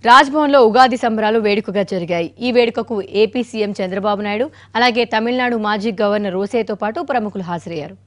రాజ్భవన్లో ఉగాది సంబరాలు వేడుకగా జరిగాయి. ఈ వేడుకకు ఏపీ సీఎం చంద్రబాబు నాయుడు, అలాగే తమిళనాడు మాజీ గవర్నర్ రోసేతో పాటు ప్రముఖులు హాజరయ్యారు.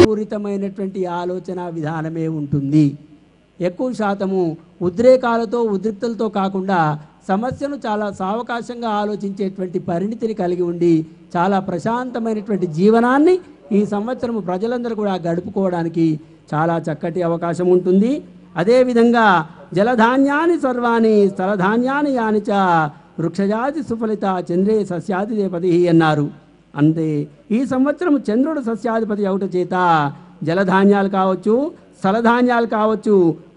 పూరితమైనటువంటి ఆలోచన విధానమే ఉంటుంది. ఎక్కువ శాతము ఉద్రేకాలతో ఉద్రిక్తలతో కాకుండా సమస్యను చాలా సావకాశంగా ఆలోచించేటువంటి పరిణితిని కలిగి ఉండి చాలా ప్రశాంతమైనటువంటి జీవనాన్ని ఈ సంవత్సరం ప్రజలందరూ కూడా గడుపుకోవడానికి చాలా చక్కటి అవకాశం ఉంటుంది. అదేవిధంగా జలధాన్యాన్ని సర్వాణి స్థలధాన్యాన్ని యానిచ వృక్షజాతి సుఫలిత చంద్రే సస్యాధిపతి అన్నారు. అంతే ఈ సంవత్సరం చంద్రుడు సస్యాధిపతి అవుట చేత జలధాన్యాలు కావచ్చు, స్థలధాన్యాలు కావచ్చు,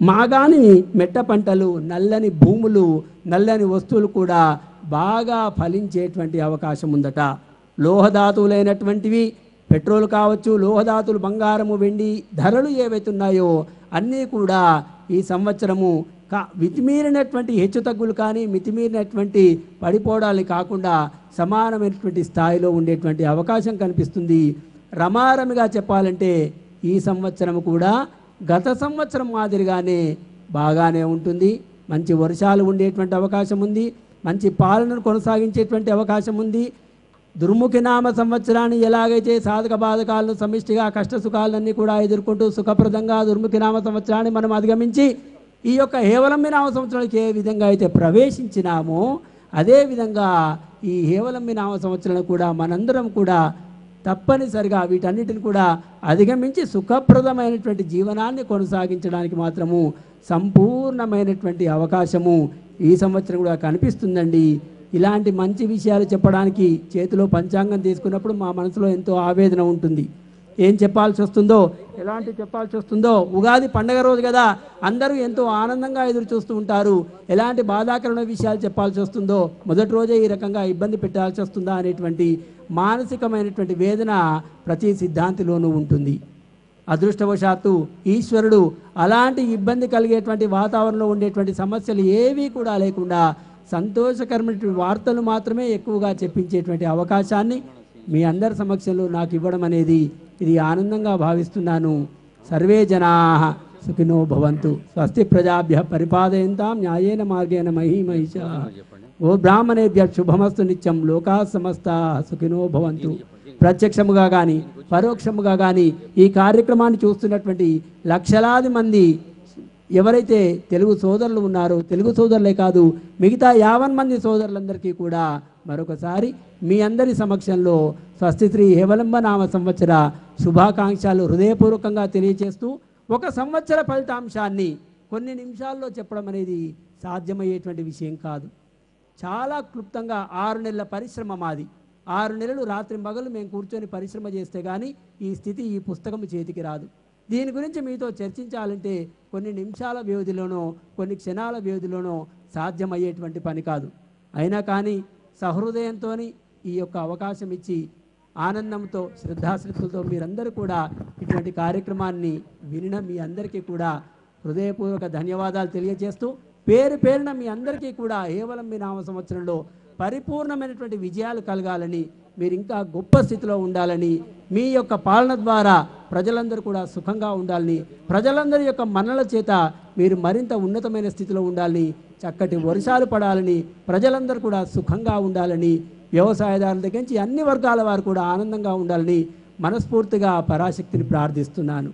మాగాని మెట్ట పంటలు, నల్లని భూములు, నల్లని వస్తువులు కూడా బాగా ఫలించేటువంటి అవకాశం ఉందట. లోహధాతువులైనటువంటివి పెట్రోల్ కావచ్చు, లోహధాతులు బంగారము, వెండి ధరలు ఏవైతే ఉన్నాయో అన్నీ కూడా ఈ సంవత్సరము మితిమీరినటువంటి హెచ్చుతగ్గులు కానీ మితిమీరినటువంటి పడిపోవడాలు కాకుండా సమానమైనటువంటి స్థాయిలో ఉండేటువంటి అవకాశం కనిపిస్తుంది. రమారమిగా చెప్పాలంటే ఈ సంవత్సరం కూడా గత సంవత్సరం మాదిరిగానే బాగానే ఉంటుంది. మంచి వర్షాలు ఉండేటువంటి అవకాశం ఉంది. మంచి పాలనను కొనసాగించేటువంటి అవకాశం ఉంది. దుర్ముఖినామ సంవత్సరాన్ని ఎలాగైతే సాధక బాధకాలను సమిష్టిగా కష్ట సుఖాలన్నీ కూడా ఎదుర్కొంటూ సుఖప్రదంగా దుర్ముఖినామ సంవత్సరాన్ని మనం అధిగమించి ఈ యొక్క హేవలంబి నామ సంవత్సరానికి ఏ విధంగా అయితే ప్రవేశించినామో అదేవిధంగా ఈ హేవలంబి నామ సంవత్సరం కూడా మనందరం కూడా తప్పనిసరిగా వీటన్నిటిని కూడా అధిగమించి సుఖప్రదమైనటువంటి జీవనాన్ని కొనసాగించడానికి మాత్రము సంపూర్ణమైనటువంటి అవకాశము ఈ సంవత్సరం కూడా కనిపిస్తుందండి. ఇలాంటి మంచి విషయాలు చెప్పడానికి చేతిలో పంచాంగం తీసుకున్నప్పుడు మా మనసులో ఎంతో ఆవేదన ఉంటుంది. ఏం చెప్పాల్సి వస్తుందో, ఎలాంటి చెప్పాల్సి వస్తుందో. ఉగాది పండగ రోజు కదా, అందరూ ఎంతో ఆనందంగా ఎదురు చూస్తూ ఉంటారు. ఎలాంటి బాధాకరమైన విషయాలు చెప్పాల్సి వస్తుందో, మొదటి రోజే ఈ రకంగా ఇబ్బంది పెట్టాల్సి వస్తుందా అనేటువంటి మానసికమైనటువంటి వేదన ప్రతి సిద్ధాంతిలోనూ ఉంటుంది. అదృష్టవశాత్తు ఈశ్వరుడు అలాంటి ఇబ్బంది కలిగేటువంటి వాతావరణంలో ఉండేటువంటి సమస్యలు ఏవీ కూడా లేకుండా సంతోషకరమైనటువంటి వార్తలు మాత్రమే ఎక్కువగా చెప్పించేటువంటి అవకాశాన్ని మీ అందరి సమక్షంలో నాకు ఇవ్వడం అనేది ఇది ఆనందంగా భావిస్తున్నాను. సర్వే జనాః సుఖినో భవంతు. స్వస్తి ప్రజాభ్యః పరిపాలయంతాం న్యాయేన మార్గేణ మహీమహిషాః. ఓ బ్రాహ్మణేభ్యః శుభమస్తు నిత్యం. లోకాః సమస్తాః సుఖినో భవంతు. ప్రత్యక్షముగా కానీ పరోక్షముగా కానీ ఈ కార్యక్రమాన్ని చూస్తున్నటువంటి లక్షలాది మంది ఎవరైతే తెలుగు సోదరులు ఉన్నారో, తెలుగు సోదరులే కాదు మిగతా 50 మంది సోదరులందరికీ కూడా మరొకసారి మీ అందరి సమక్షంలో స్వస్తి శ్రీ హేవలంబ నామ సంవత్సర శుభాకాంక్షలు హృదయపూర్వకంగా తెలియజేస్తూ, ఒక సంవత్సర ఫలితాంశాన్ని కొన్ని నిమిషాల్లో చెప్పడం అనేది సాధ్యమయ్యేటువంటి విషయం కాదు. చాలా క్లుప్తంగా 6 నెలల పరిశ్రమ మాది. 6 నెలలు రాత్రి మగలు మేము కూర్చొని పరిశ్రమ చేస్తే కానీ ఈ స్థితి, ఈ పుస్తకం చేతికి రాదు. దీని గురించి మీతో చర్చించాలంటే కొన్ని నిమిషాల వ్యవధిలోనో కొన్ని క్షణాల వ్యవధిలోనో సాధ్యమయ్యేటువంటి పని కాదు. అయినా కానీ సహృదయంతో ఈ యొక్క అవకాశం ఇచ్చి ఆనందంతో శ్రద్ధాశ్రద్ధలతో మీరందరూ కూడా ఇటువంటి కార్యక్రమాన్ని వినిన మీ అందరికీ కూడా హృదయపూర్వక ధన్యవాదాలు తెలియజేస్తూ, పేరు పేరున మీ అందరికీ కూడా హేవలంబి నామ సంవత్సరంలో పరిపూర్ణమైనటువంటి విజయాలు కలగాలని, మీరు ఇంకా గొప్ప స్థితిలో ఉండాలని, మీ యొక్క పాలన ద్వారా ప్రజలందరూ కూడా సుఖంగా ఉండాలని, ప్రజలందరి యొక్క మన్నల చేత మీరు మరింత ఉన్నతమైన స్థితిలో ఉండాలని చక్కటి వర్షాలు పడాలని, ప్రజలందరూ కూడా సుఖంగా ఉండాలని, వ్యవసాయదారుల దగ్గర నుంచి అన్ని వర్గాల వారు కూడా ఆనందంగా ఉండాలని మనస్ఫూర్తిగా పరాశక్తిని ప్రార్థిస్తున్నాను.